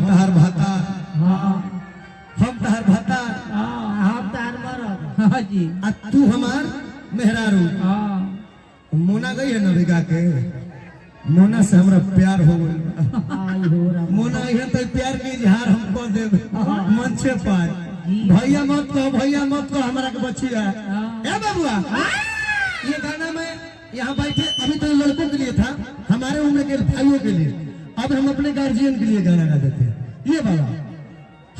तहार भाता हाँ हम तहार भाता हम तार मरद हाँ जी आ तू हमार मेहरारू। हाँ मोना गई है नविका के मोना से हमरा प्यार हो गई। आई हो रहा मोना यहाँ तो प्यार के इजहार हम कर दे मंचे पर। भैया मत कहो हमारा के बचिया ए बाबुआ ये गाना में यहाँ बैठे अभी तो लड़कों के लिए था, हमारे उम्र के भाइयों के लिए। अब हम अपने गार्जियन के लिए गाना गा देते हैं ये वाला।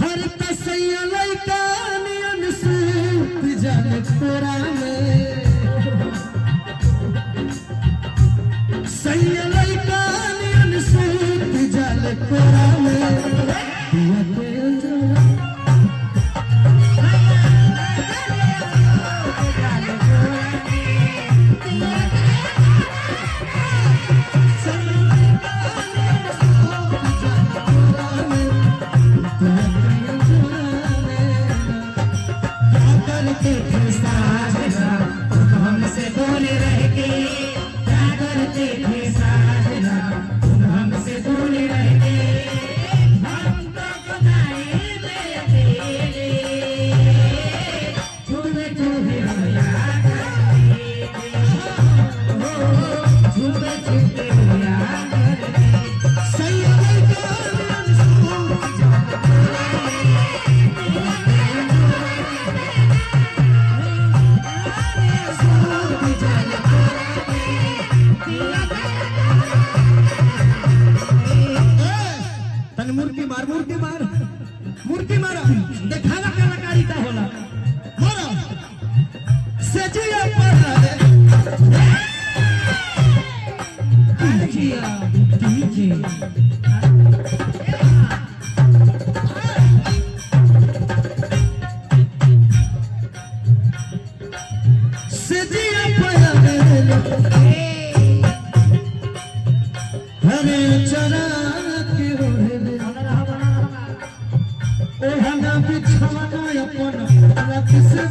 हर तसैया लइका नियन सूत जाने तोरा में सैया लइका नियन सूत जाने तोरा में दिया के अंजोरा मूर्ति मारा देखावा कलाकारी का होला मारा सजिया पड़ा डीजे सजिया पड़ा हरे चरा के होले ओहना बिछवाना अपन रात से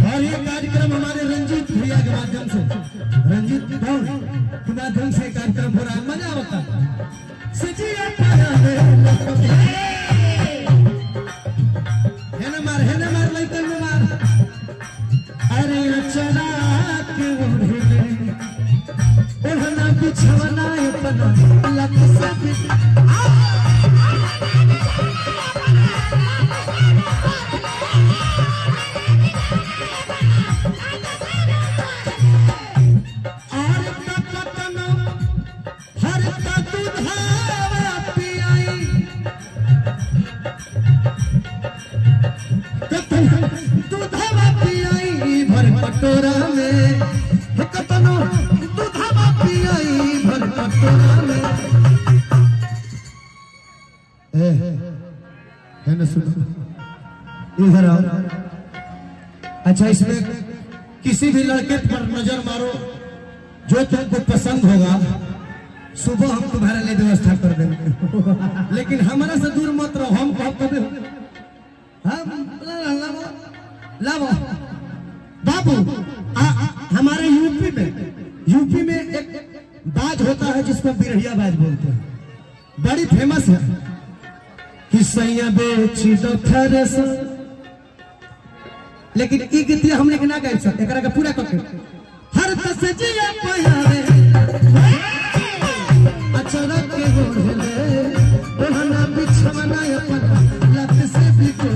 और ये कार्यक्रम हमारे रंजीत भैया के माध्यम से रंजीत के माध्यम से कार्यक्रम हो रहा है, मजा होता सजिया पाया है ना मार लइकन में मार अरे चला के ओढ़ना बिछवना अपन लक से कटोरा में कतनो दूधवा पियाई भर कटोरा में है ना सुनो इधर आओ। अच्छा इसमें किसी भी लड़के पर नजर मारो जो तुमको पसंद होगा, सुबह हम तुम्हारे लिए व्यवस्था कर देंगे, लेकिन हमारा से दूर मत रहो। हम कहते हम लाओ बाबू हमारे यूपी में एक बाज होता है जिसको बिरहिया बाज बोलते हैं, बड़ी फेमस है कि सैया बेची दो थ्रेसर, लेकिन ई गीत हम लेकिन ना गाइब सकते, एकरा के पूरा करके हर तसजिया पयावे अचरा के गोले ओहना बिछवना अपन लत से बिको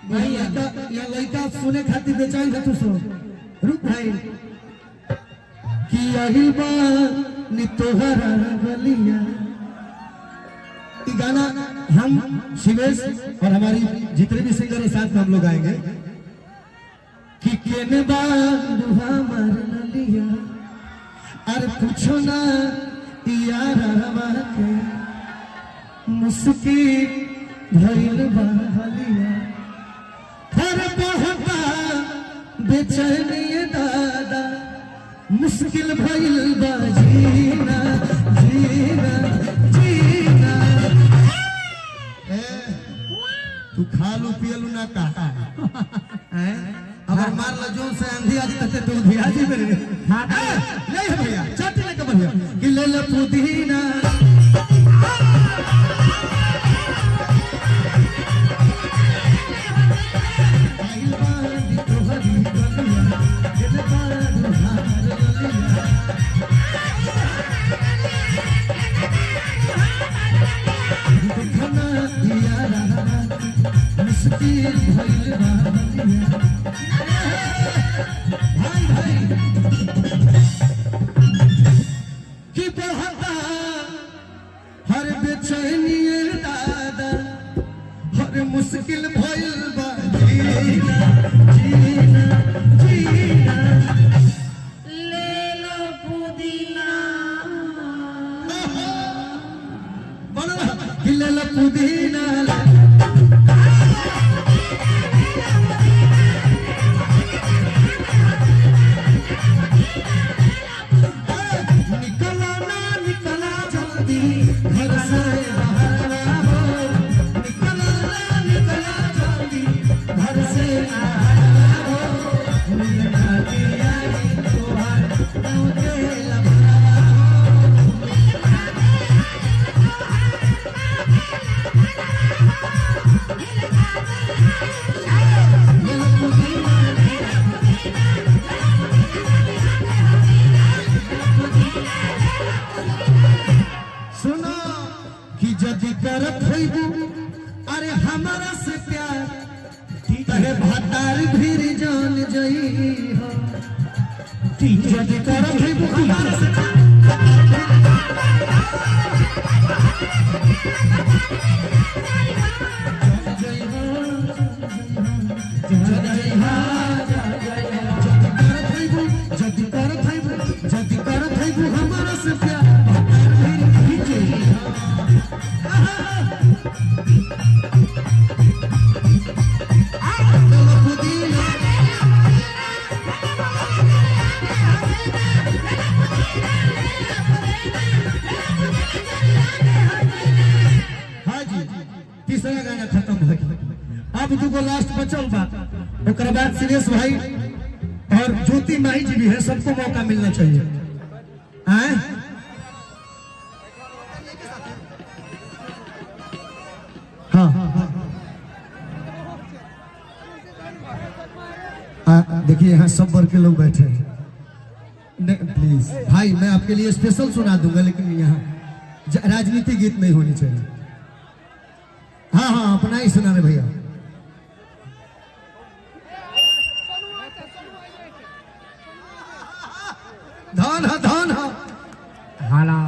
भाई या लड़का सुने खातिर बेचैन है, तू सुन रुक भाई कि यही बात नि तोहरा बलिया। ये गाना हम शिवेश और हमारी जितने भी सिंगर है साथ में हम लोग गाएंगे कि केने बांधुआ मार लिया अरे पूछो ना यार हवा के मुस्की भइल बहलिया हर बहता बेचैनी दादा मुश्किल भइल बा जीना जीना जीना। तू खालू पियलू ना का अगर मान लो जो से आंधी आज तक तो धिया जी मेरे ले भैया चट ले के भैया कि ले ले पुदीना हर बेचैनी दादा हर मुश्किल भइल बा जीना जीना जीना। ले लो पुदीना ले लो पुदीना करत होइबू अरे हमारा से प्यार तहे भातार भीर जान जई हो जदि करत होइबू हमारा से जदि करत होइबू हमारा से प्यार तीसरा गाना खत्म भइल अब दूगो लास्ट बचल बा ओकर बाद सुरेश भाई और ज्योति माही जी भी है सबको मौका मिलना चाहिए हैं हाँ देखिए यहाँ सब वर्ग के लोग बैठे हैं प्लीज भाई मैं आपके लिए स्पेशल सुना दूंगा लेकिन यहाँ राजनीति गीत नहीं होनी चाहिए। हाँ हाँ अपना ही सुना रहे भैया। धन हा